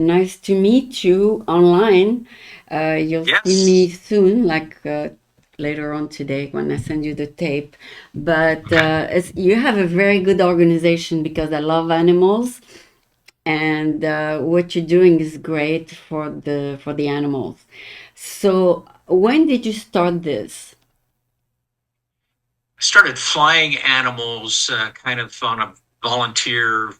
Nice to meet you online. You'll see me Yes. soon, later on today when I send you the tape. But Okay. you have a very good organization because I love animals, and what you're doing is great for the animals. So, when did you start this? I started flying animals kind of on a volunteer,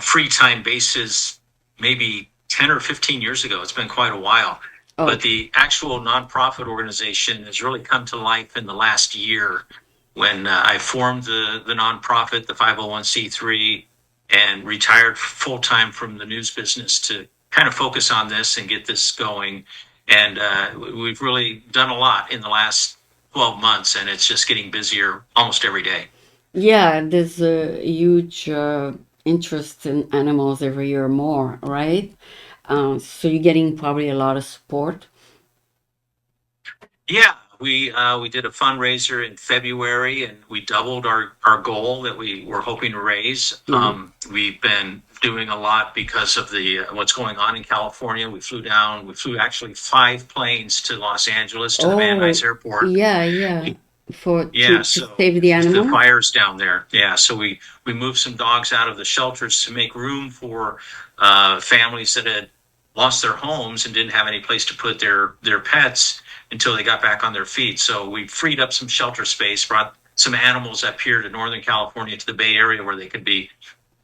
free time basis maybe 10 or 15 years ago. It's been quite a while. But Oh, the actual nonprofit organization has really come to life in the last year when I formed the nonprofit, the 501c3, and retired full time from the news business to kind of focus on this and get this going. And we've really done a lot in the last 12 months, and it's just getting busier almost every day. yeah, there's a huge interest in animals every year more, right? So you're getting probably a lot of support. Yeah, we did a fundraiser in February, and we doubled our goal that we were hoping to raise. Yeah. We've been doing a lot because of the what's going on in California. We flew down. We flew actually 5 planes to Los Angeles to the Van Oh, Nuys Airport. yeah, yeah. For Yeah, to so save the the animals. fires down there. Yeah, so we moved some dogs out of the shelters to make room for families that had lost their homes and didn't have any place to put their pets until they got back on their feet. So we freed up some shelter space, brought some animals up here to Northern California to the Bay Area where they could be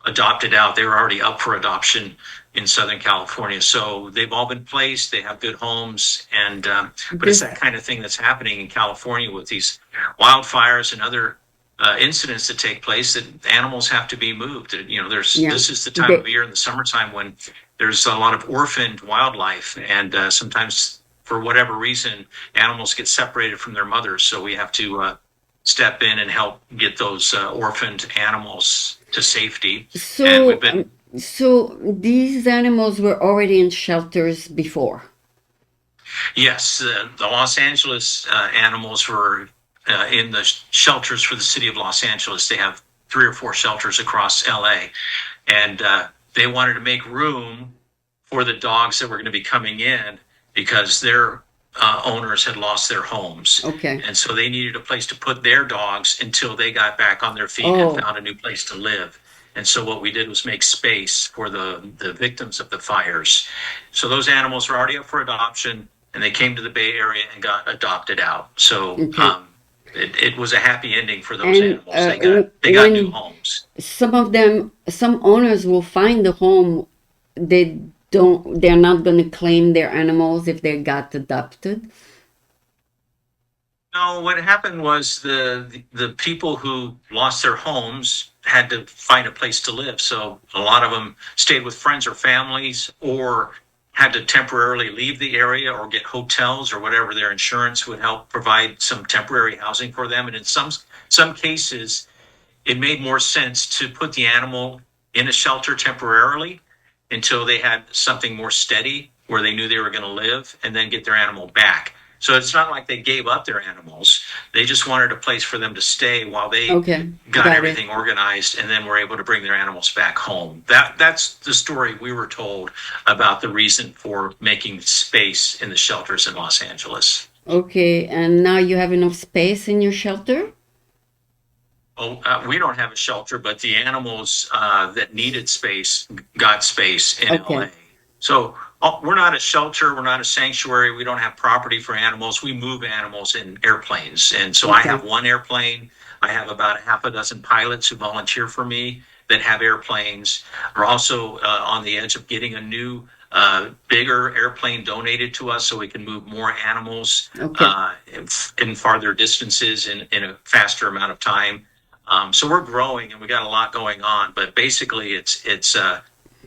adopted out. They were already up for adoption in Southern California. So they've all been placed. They have good homes. And, but it's This, that kind of thing that's happening in California with these wildfires and other incidents that take place that animals have to be moved. yeah. This is the time They, of year in the summertime when there's a lot of orphaned wildlife. And sometimes, for whatever reason, animals get separated from their mothers. So we have to step in and help get those orphaned animals to safety. And we've so, been, so these animals were already in shelters before. yes, the Los Angeles animals were in the shelters for the city of Los Angeles. They have 3 or 4 shelters across LA. And they wanted to make room for the dogs that were going to be coming in because their owners had lost their homes. Okay. And so they needed a place to put their dogs until they got back on their feet and Oh, found a new place to live. And so what we did was make space for the victims of the fires. So those animals were already up for adoption and they came to the Bay Area and got adopted out. So okay. it was a happy ending for those And animals. They got new when homes. some of them, some owners will find a home, they're not going to claim their animals if they got adopted. No, what happened was the people who lost their homes had to find a place to live. So a lot of them stayed with friends or families, or had to temporarily leave the area or get hotels or whatever. Their insurance would help provide some temporary housing for them. And in some cases, it made more sense to put the animal in a shelter temporarily until they had something more steady where they knew they were going to live, and then get their animal back. So it's not like they gave up their animals. They just wanted a place for them to stay while they Okay, got got it. everything organized and then were able to bring their animals back home. That's the story we were told about the reason for making space in the shelters in Los Angeles. Okay, and now you have enough space in your shelter? Oh, we don't have a shelter, but the animals that needed space got space in LA. Okay, So we're not a shelter, we're not a sanctuary, we don't have property for animals. We move animals in airplanes. And so I have okay, one airplane. I have about a half a dozen pilots who volunteer for me that have airplanes. We're also on the edge of getting a new, bigger airplane donated to us so we can move more animals okay. in farther distances in a faster amount of time. So we're growing and we got a lot going on, but basically it's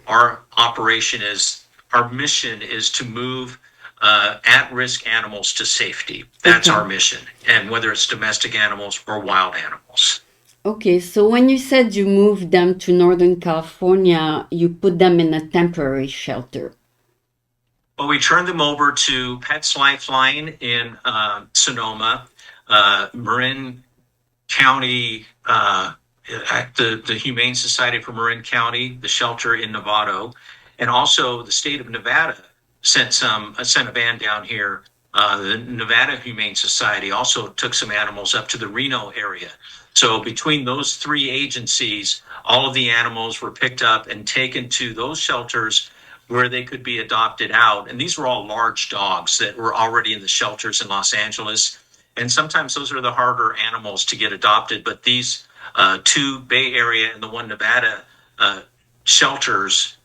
our operation is our mission is to move at-risk animals to safety. That's our Okay. mission, and whether it's domestic animals or wild animals. Okay, so when you said you moved them to Northern California, you put them in a temporary shelter. Well, we turned them over to Pets Lifeline in Sonoma, Marin County, at the Humane Society for Marin County, the shelter in Novato, And also, the state of Nevada sent a van down here. The Nevada Humane Society also took some animals up to the Reno area. So between those three agencies, all of the animals were picked up and taken to those shelters where they could be adopted out. And these were all large dogs that were already in the shelters in Los Angeles. And sometimes those are the harder animals to get adopted. But these two Bay Area and the one Nevada uh, shelters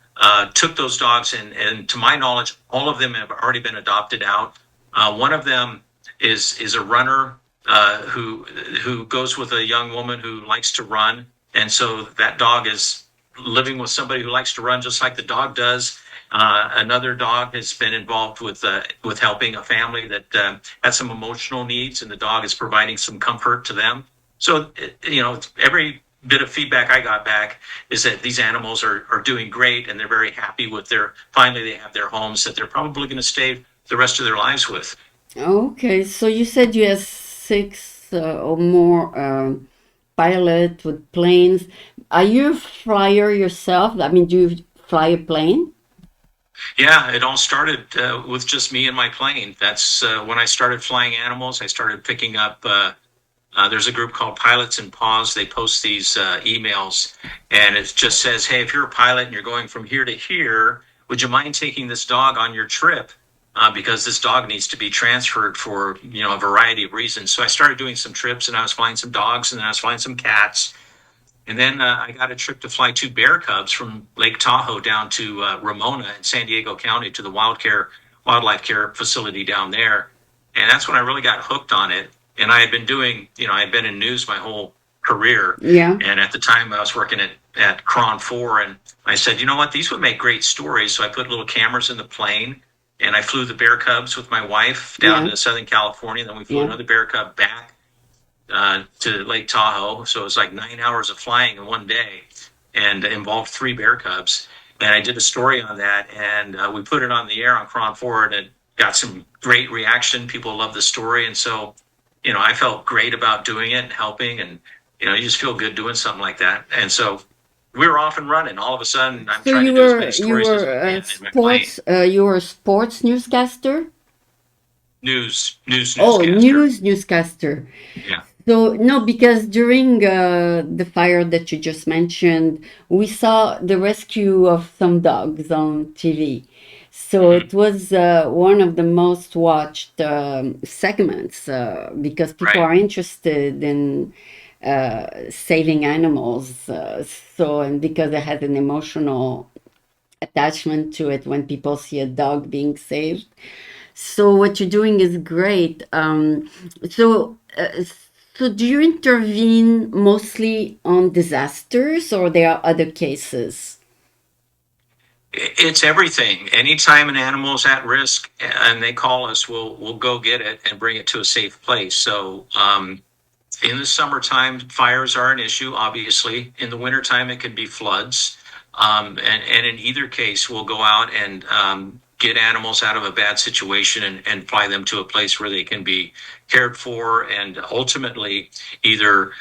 took those dogs, and to my knowledge, all of them have already been adopted out. One of them is a runner who goes with a young woman who likes to run, and so that dog is living with somebody who likes to run just like the dog does. Another dog has been involved with helping a family that has some emotional needs, and the dog is providing some comfort to them. So every bit of feedback I got back is that these animals are doing great, and they're very happy with finally they have their homes that they're probably going to stay the rest of their lives with. Okay, so you said you have six or more pilot with planes. Are you a flyer yourself? I mean, do you fly a plane? Yeah, it all started with just me and my plane. That's when I started flying animals. I started picking up. There's a group called Pilots and Paws. They post these emails, and it just says, "Hey, if you're a pilot and you're going from here to here, would you mind taking this dog on your trip? Because this dog needs to be transferred for a variety of reasons." So I started doing some trips, and I was flying some dogs, and then I was flying some cats, and then I got a trip to fly two bear cubs from Lake Tahoe down to Ramona in San Diego County to the wildlife care facility down there. And that's when I really got hooked on it. And I had been doing, I had been in news my whole career. Yeah, And at the time I was working at Cron 4. And I said, you know what, these would make great stories. So I put little cameras in the plane, and I flew the bear cubs with my wife down yeah, to Southern California. Then we flew yeah. another bear cub back to Lake Tahoe. So it was like 9 hours of flying in one day, and involved three bear cubs. And I did a story on that, and we put it on the air on Cron 4, and it got some great reaction. People loved the story. And so, I felt great about doing it and helping. And, you just feel good doing something like that. And so we were off and running. All of a sudden, I'm So trying to you do as many were you stories as were I a can in my plane. sports you were a sports newscaster? News Oh, newscaster. newscaster. Yeah. So no, because during the fire that you just mentioned, we saw the rescue of some dogs on TV. So Hmm. it was one of the most watched segments because people Right. are interested in saving animals. And because it has an emotional attachment to it when people see a dog being saved. So what you're doing is great. So, so do you intervene mostly on disasters, or there are other cases? It's everything. Anytime an animal is at risk and they call us, we'll go get it and bring it to a safe place. So in the summertime, fires are an issue, obviously. In the wintertime, it can be floods. And in either case, we'll go out and get animals out of a bad situation and fly them to a place where they can be cared for, and ultimately either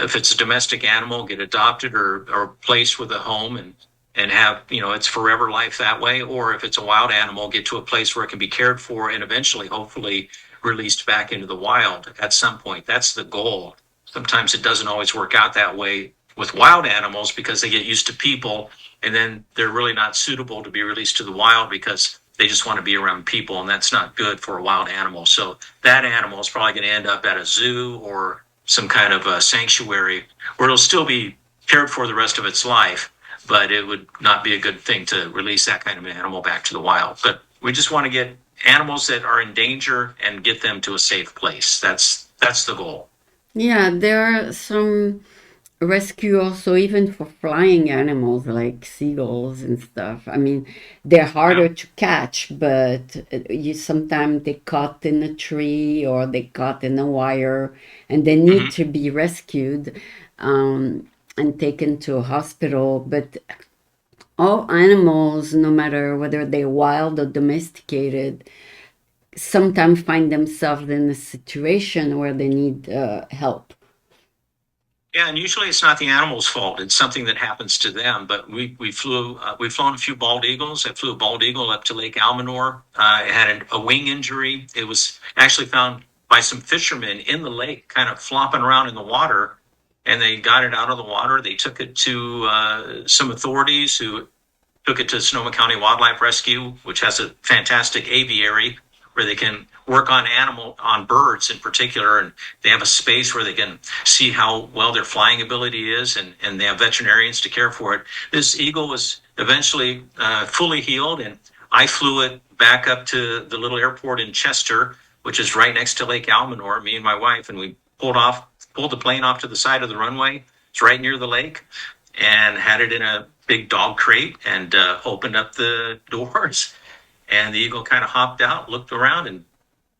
if it's a domestic animal, get adopted or placed with a home and have, its forever life that way. Or if it's a wild animal, get to a place where it can be cared for and eventually, hopefully, released back into the wild at some point. That's the goal. Sometimes it doesn't always work out that way with wild animals because they get used to people, and then they're really not suitable to be released to the wild because they just want to be around people, and that's not good for a wild animal. So that animal is probably going to end up at a zoo or some kind of a sanctuary where it'll still be cared for the rest of its life, but it would not be a good thing to release that kind of an animal back to the wild. But we just want to get animals that are in danger and get them to a safe place. That's the goal. Yeah, there are some rescue also even for flying animals like seagulls and stuff. I mean, they're Yeah. harder to catch, but you sometimes they caught in a tree or they caught in a wire, and they need Hmm. to be rescued and taken to a hospital. But all animals, no matter whether they're wild or domesticated, sometimes find themselves in a situation where they need help. Yeah, and usually it's not the animal's fault. It's something that happens to them. But we've flown a few bald eagles. I flew a bald eagle up to Lake Almanor. It had a wing injury. It was actually found by some fishermen in the lake, kind of flopping around in the water, and they got it out of the water. They took it to some authorities who took it to Sonoma County Wildlife Rescue, which has a fantastic aviary where they can work on birds in particular, and they have a space where they can see how well their flying ability is, and they have veterinarians to care for it. This eagle was eventually fully healed, and I flew it back up to the little airport in Chester, which is right next to Lake Almanor, me and my wife, and we pulled the plane off to the side of the runway. It's right near the lake, and had it in a big dog crate, and opened up the doors, and the eagle kind of hopped out, looked around, and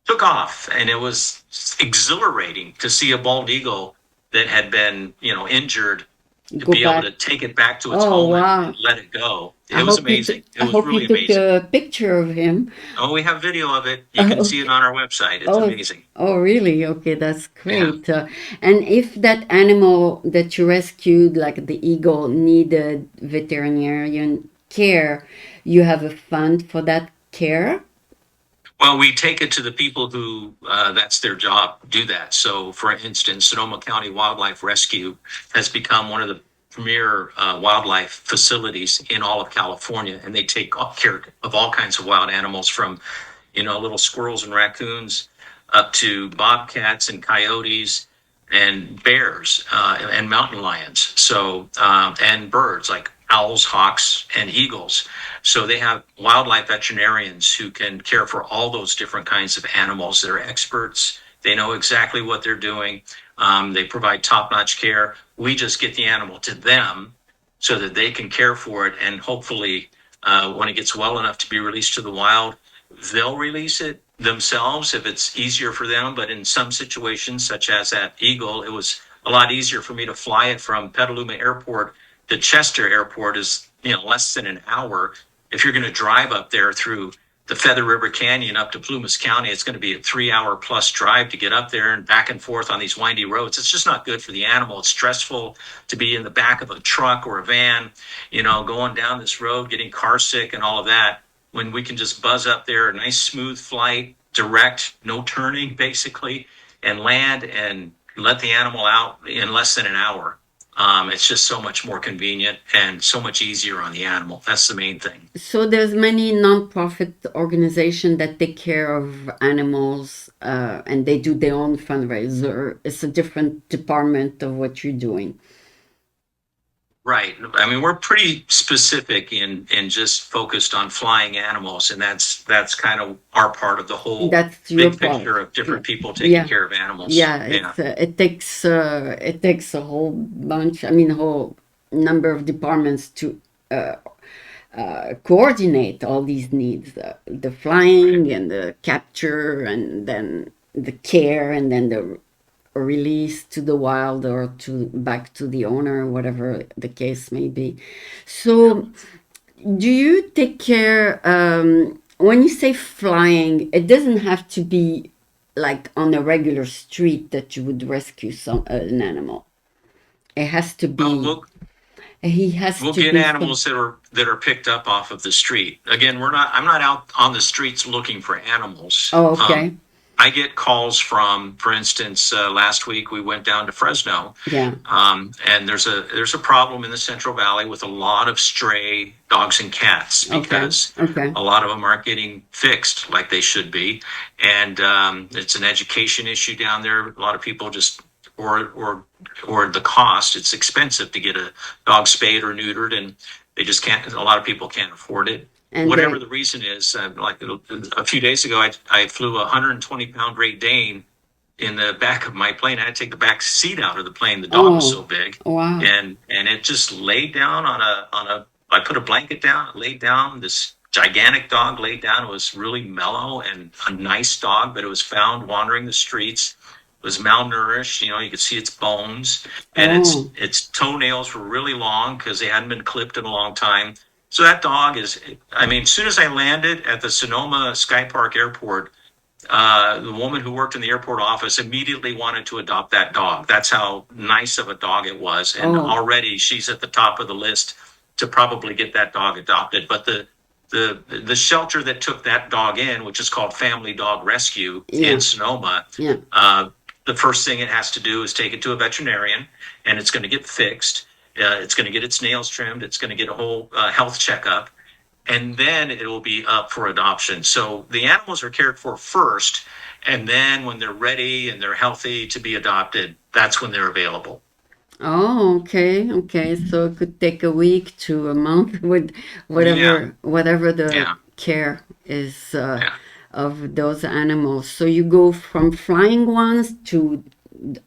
took off. And it was exhilarating to see a bald eagle that had been, injured, to Go be able back. to take it back to its Oh home wow. and let it go. I It was hope you took amazing. It I was hope you really took amazing. a picture of him. Oh, we have video of it. You can Oh, see it okay. on our website. It's Oh, amazing. oh, really? Okay, that's Yeah. great. And if that animal that you rescued, like the eagle, needed veterinarian care, you have a fund for that care? Well, we take it to the people who that's their job, do that. So, for instance, Sonoma County Wildlife Rescue has become one of the premier wildlife facilities in all of California, and they take care of all kinds of wild animals, from little squirrels and raccoons up to bobcats and coyotes and bears and mountain lions. So and birds like owls, hawks, and eagles. So they have wildlife veterinarians who can care for all those different kinds of animals. They're experts. They know exactly what they're doing. They provide top-notch care. We just get the animal to them so that they can care for it, and hopefully, when it gets well enough to be released to the wild, they'll release it themselves if it's easier for them. But in some situations, such as that eagle, it was a lot easier for me to fly it from Petaluma Airport to Chester Airport, is less than an hour. If you're going to drive up there through the Feather River Canyon up to Plumas County, it's going to be a 3 hour plus drive to get up there and back and forth on these windy roads. It's just not good for the animal. It's stressful to be in the back of a truck or a van, going down this road, getting car sick and all of that, when we can just buzz up there, a nice smooth flight, direct, no turning basically, and land and let the animal out in less than an hour. It's just so much more convenient and so much easier on the animal. That's the main thing. So there's many nonprofit organizations that take care of animals, and they do their own fundraiser. It's a different department of what you're doing. Right. I mean, we're pretty specific in just focused on flying animals, and that's kind of our part of the whole That's your big part. picture of Yeah, different people taking yeah, care of animals. yeah. Yeah. It takes a whole bunch. I mean, a whole number of departments to uh, coordinate all these needs: the Right. flying and the capture, and then the care, and then the release to the wild or to back to the owner, whatever the case may be. Yeah. So, do you take care when you say flying? It doesn't have to be like on a regular street that you would rescue an animal. It has to Well, be. we'll He has we'll to get be some. animals that are picked up off of the street. Again, I'm not out on the streets looking for animals. Oh, okay. I get calls from, for instance, last week we went down to Fresno, Yeah. and there's a problem in the Central Valley with a lot of stray dogs and cats, Okay. because Okay. a lot of them aren't getting fixed like they should be, and it's an education issue down there. A lot of people just or the cost. It's expensive to get a dog spayed or neutered, and they just can't. A lot of people can't afford it. And Whatever they. the reason is, like a few days ago, I flew a 120-pound Great Dane in the back of my plane. I had to take the back seat out of the plane. The dog was so Oh, big, wow. and it just laid down on a. I put a blanket down. It laid down. This gigantic dog laid down. It was really mellow and a nice dog, but it was found wandering the streets. It was malnourished. You could see its bones, and its Oh, its toenails were really long because they hadn't been clipped in a long time. So that dog is. I mean, as soon as I landed at the Sonoma Sky Park Airport, the woman who worked in the airport office immediately wanted to adopt that dog. That's how nice of a dog it was. And Oh, already she's at the top of the list to probably get that dog adopted. But the shelter that took that dog in, which is called Family Dog Rescue in yeah, Sonoma, yeah. the first thing it has to do is take it to a veterinarian, and it's going to get fixed. It's going to get its nails trimmed. It's going to get a whole health checkup, and then it will be up for adoption. So the animals are cared for first, and then when they're ready and they're healthy to be adopted, that's when they're available. Oh, okay, okay. So it could take a week to a month with Yeah, whatever the yeah, care is yeah. of those animals. So you go from flying ones to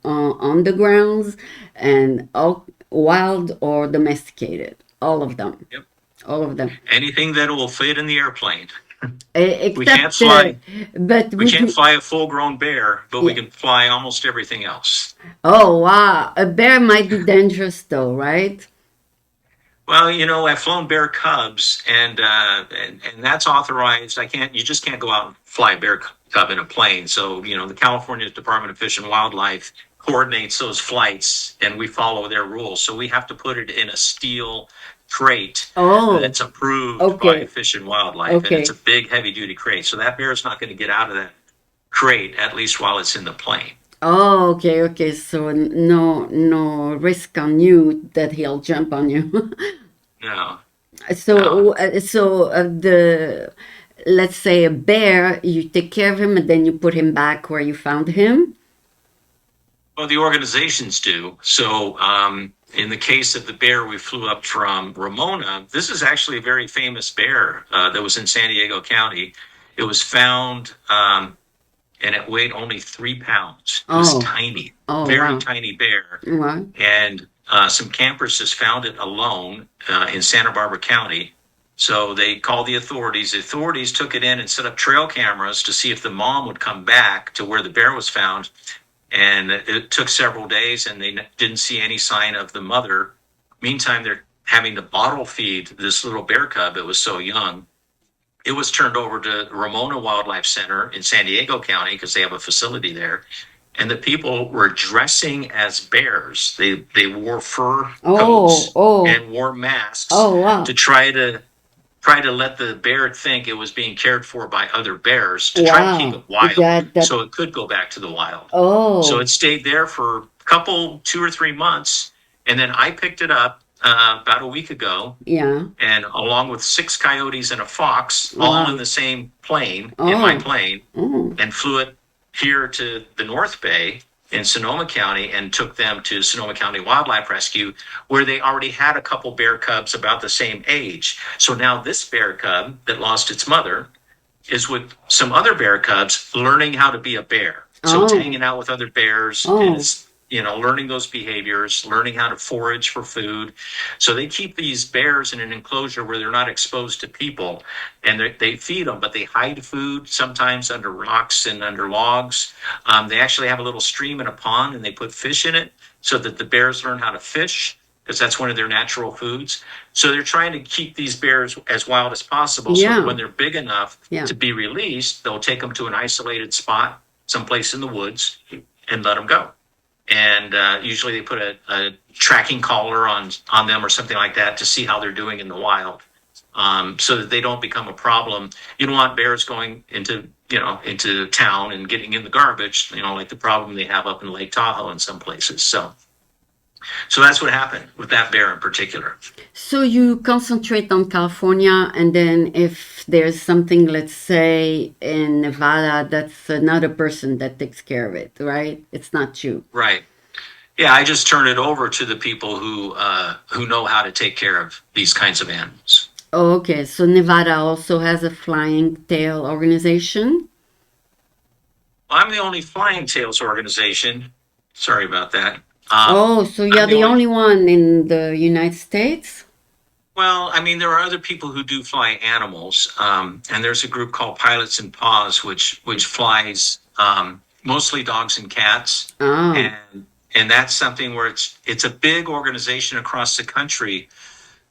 on the grounds and all wild or domesticated, all of them, Yep. all of them. Anything that will fit in the airplane. We can't Except, fly. but We would can't you? fly a full-grown bear, but we Yeah. can fly almost everything else. Oh, wow. A bear might be dangerous though, right? Well, I've flown bear cubs, and that's authorized. I can't. You just can't go out and fly a bear cub in a plane. So, the California Department of Fish and Wildlife coordinates those flights, and we follow their rules. So we have to put it in a steel crate Oh, that's approved by okay, Fish and Wildlife, and it's a okay. big, heavy-duty crate. So that bear is not going to get out of that crate, at least while it's in the plane. Oh, okay, okay. So no, no risk on you that he'll jump on you. No, no. So let's say a bear, you take care of him and then you put him back where you found him. Well, the organizations do. So, in the case of the bear we flew up from Ramona, this is actually a very famous bear that was in San Diego County. It was found, and it weighed only 3 pounds. It was Oh, tiny, oh, very wow. tiny bear. Wow. And some campers just found it alone in Santa Barbara County. So they called the authorities. The authorities took it in and set up trail cameras to see if the mom would come back to where the bear was found, and it took several days, and they didn't see any sign of the mother. Meantime, they're having to bottle feed this little bear cub. It was so young. It was turned over to Ramona Wildlife Center in San Diego County because they have a facility there. And the people were dressing as bears. They wore fur Oh, coats oh, and wore masks oh, to wow. try to let the bear think it was being cared for by other bears, to try to keep Wow. it wild That, so it could go back to the wild. So oh, it stayed there for a couple, 2 or 3 months, and then I picked it up about a week ago, yeah. and along with 6 coyotes and a fox, all in Wow. the same plane, in my Oh, plane, oh, and flew it here to the North Bay in Sonoma County and took them to Sonoma County Wildlife Rescue, where they already had a couple bear cubs about the same age. So now this bear cub that lost its mother is with some other bear cubs learning how to be a bear. So it's oh, hanging out with other bears, and oh, it's learning those behaviors, learning how to forage for food. So they keep these bears in an enclosure where they're not exposed to people, and they feed them, but they hide food sometimes under rocks and under logs. They actually have a little stream and a pond, and they put fish in it so that the bears learn how to fish, because that's one of their natural foods. So they're trying to keep these bears as wild as possible so that yeah, when they're big enough yeah. to be released, they'll take them to an isolated spot, someplace in the woods, and let them go. And usually they put a tracking collar on them or something like that to see how they're doing in the wild, so that they don't become a problem. You don't want bears going into town and getting in the garbage, like the problem they have up in Lake Tahoe in some places. So that's what happened with that bear in particular. So you concentrate on California, and then if there's something, let's say in Nevada, that's another person that takes care of it, right? It's not you. Right. Yeah, I just turn it over to the people who know how to take care of these kinds of animals. Oh, okay. So Nevada also has a flying tail organization. I'm the only flying tails organization. Sorry about that. Oh, so I'm you're the the only. only one in the United States? Well, I mean, there are other people who do fly animals, and there's a group called Pilots and Paws, which flies mostly dogs and cats, Oh, and that's something where it's a big organization across the country,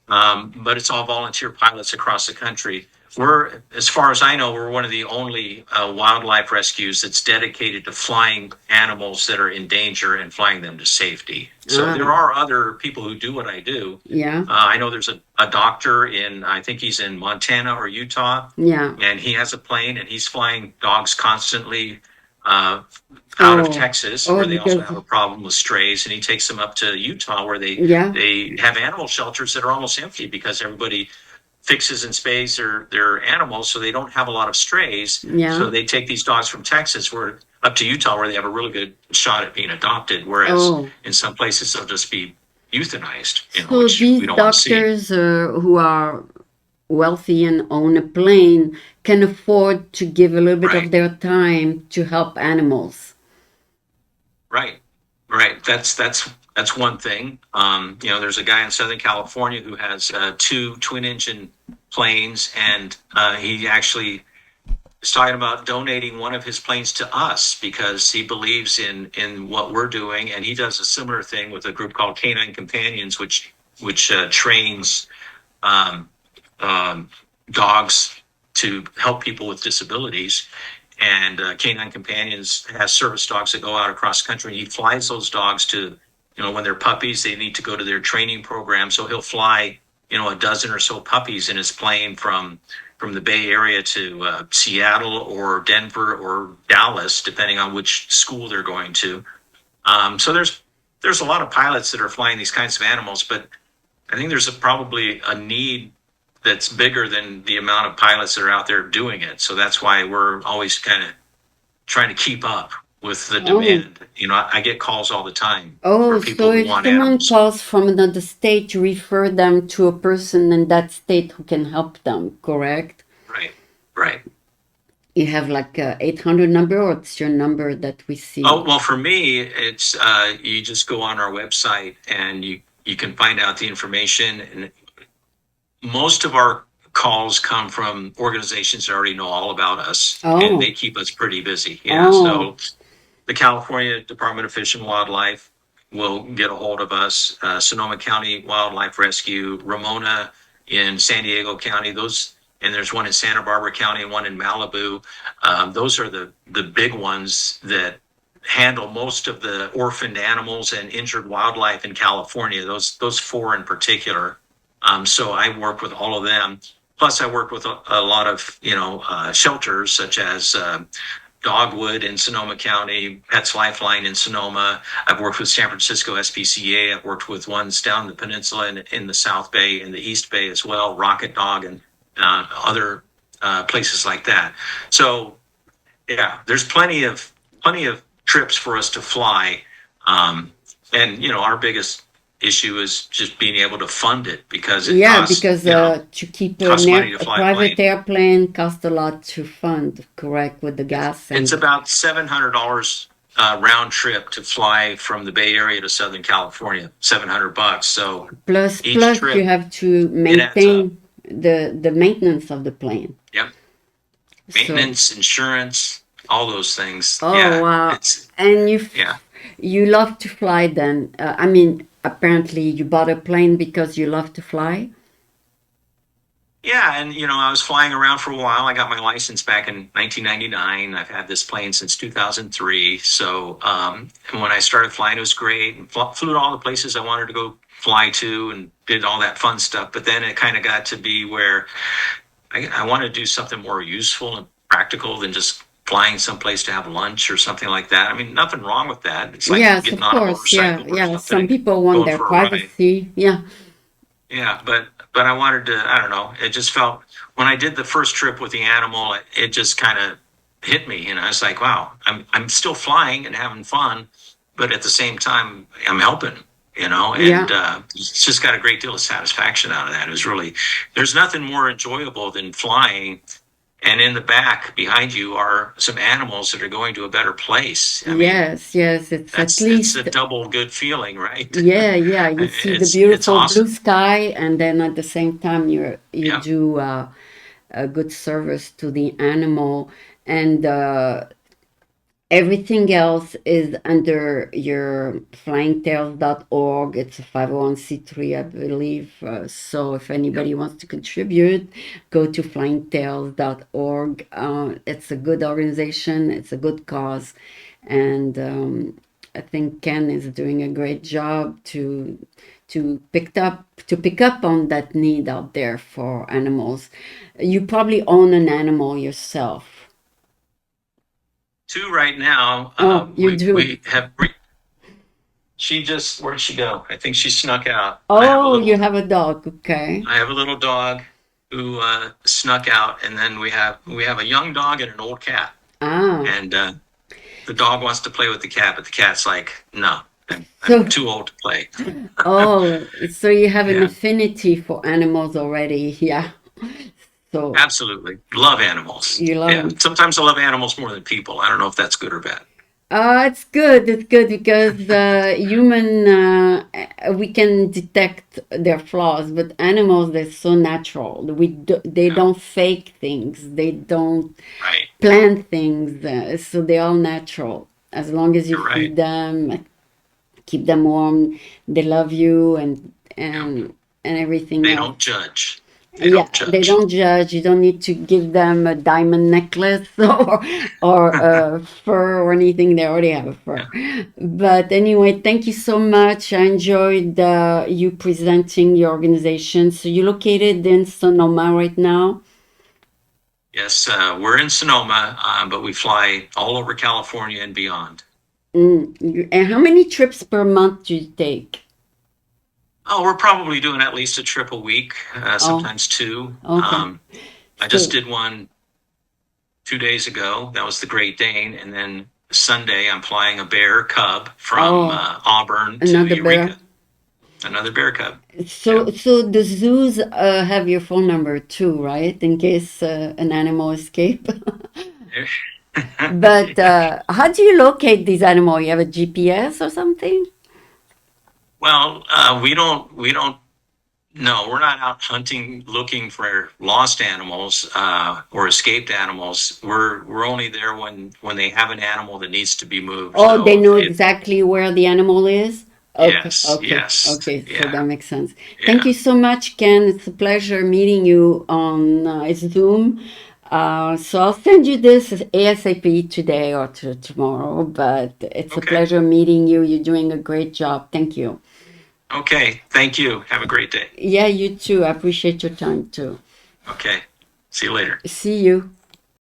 but it's all volunteer pilots across the country. we're, as far as I know, we're one of the only wildlife rescues that's dedicated to flying animals that are in danger and flying them to safety. So Ah, there are other people who do what I do. yeah, I know there's a doctor in, I think he's in Montana or Utah, yeah. and he has a plane and he's flying dogs constantly uh, out of Oh, Texas, oh, where they also because have a problem with strays, and he takes them up to Utah, where yeah. they have animal shelters that are almost empty because everybody fixes and spays their animals, so they don't have a lot of strays. Yeah. So they take these dogs from Texas, where up to Utah, where they have a really good shot at being adopted. Whereas Oh, in some places they'll just be euthanized, so which we these don't want to see. doctors who are wealthy and own a plane can afford to give a little bit of Right, their time to help animals. right, right. That's one thing. There's a guy in Southern California who has two twin engine planes, and he actually is talking about donating one of his planes to us because he believes in what we're doing, and he does a similar thing with a group called Canine Companions, which trains um, um, dogs to help people with disabilities. And Canine Companions has service dogs that go out across the country. And he flies those dogs to, when they're puppies, they need to go to their training program. So he'll fly, a dozen or so puppies in his plane from the Bay Area to Seattle or Denver or Dallas, depending on which school they're going to. So there's a lot of pilots that are flying these kinds of animals, but I think there's probably a need that's bigger than the amount of pilots that are out there doing it. So that's why we're always kind of trying to keep up with the Oh, demand. I get calls all the time for oh, people so who if want someone animals. calls from another state, you refer them to a person in that state who can help them, correct? Right, right. You have like a 800 number, or it's your number that we Oh, see? well, for me, it's you just go on our website and you can find out the information. And most of our calls come from organizations that already know all about us, and they Oh, keep us pretty busy. Yeah, oh, so the California Department of Fish and Wildlife will get a hold of us. Sonoma County Wildlife Rescue, Ramona in San Diego County, those, and there's one in Santa Barbara County and one in Malibu. Those are the big ones that handle most of the orphaned animals and injured wildlife in California. Those four in particular. So I work with all of them. Plus, I work with a lot of shelters such as Dogwood in Sonoma County, Pets Lifeline in Sonoma. I've worked with San Francisco SPCA. I've worked with ones down the peninsula in the South Bay and the East Bay as well, Rocket Dog and other places like that. So yeah, there's plenty of trips for us to fly, and our biggest issue is just being able to fund it because it yeah, costs because to keep costs money to a fly a private plane. airplane costs a lot to fund, correct, with the gas It's and about $700 round trip to fly from the Bay Area to Southern California. $700. So each plus you trip, have to it adds up. maintain the maintenance of the plane. Yep, So, maintenance, insurance, all those things. oh Yeah, wow, it's and yeah. you love to fly then? I mean, apparently you bought a plane because you love to fly. Yeah, and I was flying around for a while. I got my license back in 1999. I've had this plane since 2003. So, and when I started flying, it was great. And flew to all the places I wanted to go fly to, and did all that fun stuff. But then it kind of got to be where I want to do something more useful and practical than just flying someplace to have lunch or something like that. I mean, nothing wrong with that. It's like Yes, getting of on a course. Yeah, motorcycle or yeah. something Some and people want going their for a ride. privacy. Yeah. Yeah, but I wanted to. I don't know. It just felt when I did the first trip with the animal, it just kind of hit me. It's like, wow, I'm still flying and having fun, but at the same time, I'm helping. And Yeah. it's just got a great deal of satisfaction out of that. It was really there's nothing more enjoyable than flying, and in the back behind you are some animals that are going to a better place. I mean, Yes, yes. It's at it's a least, double good feeling, right? yeah, yeah. You see the It's beautiful blue awesome. sky, and then at the same time, you Yeah. do a good service to the animal. And Everything else is under your flyingtails.org. It's a 501(c)(3), I believe. So if Yep. anybody wants to contribute, go to flyingtails.org. It's a good organization, it's a good cause. And I think Ken is doing a great job to pick up on that need out there for animals. You probably own an animal yourself. Two right now. Oh, you do. We have. She just where'd she go? I think she snuck out. Oh, you have a dog. Okay. I have a little dog who snuck out, and then we have a young dog and an old cat. Ah, And the dog wants to play with the cat, but the cat's like, no, I'm so too old to play. oh, so you have an Yeah, affinity for animals already. Yeah. So absolutely. Love animals. you love Yeah, them. sometimes I love animals more than people. I don't know if that's good or bad. It's good. It's good because human we can detect their flaws, but animals they're so natural. They Yeah, don't fake things. They don't right. plan things. So they're all natural. As long as you You're right. feed them, keep them warm, they love you, Yeah. and everything They else. don't judge. They Yeah, don't they judge. don't judge. You don't need to give them a diamond necklace or a fur or anything. They already have a fur. Yeah. But anyway, thank you so much. I enjoyed you presenting your organization. So you're located in Sonoma right now. Yes, we're in Sonoma, but we fly all over California and beyond. And how many trips per month do you take? Oh, we're probably doing at least a trip a week, Oh, sometimes two. okay. I just So, did one 2 days ago. That was the Great Dane, and then Sunday I'm flying a bear cub from oh, Auburn to another bear. Eureka. Another bear cub. So, Yeah. so the zoos have your phone number too, right? In case an animal escape. But Yeah. how do you locate these animals? You have a GPS or something? Well, we don't. No, we're not out hunting looking for lost animals or escaped animals. We're only there when they have an animal that needs to be moved. Oh, they So know if exactly where the animal is? Okay, yes, okay, yes, okay. So yeah, that makes sense. Thank yeah. you so much, Ken. It's a pleasure meeting you on Zoom. So I'll send you this ASAP today or tomorrow, but it's a Okay. pleasure meeting you. You're doing a great job. Thank you. Okay. Thank you. Have a great day. Yeah, you too. I appreciate your time too. Okay. See you later. See you.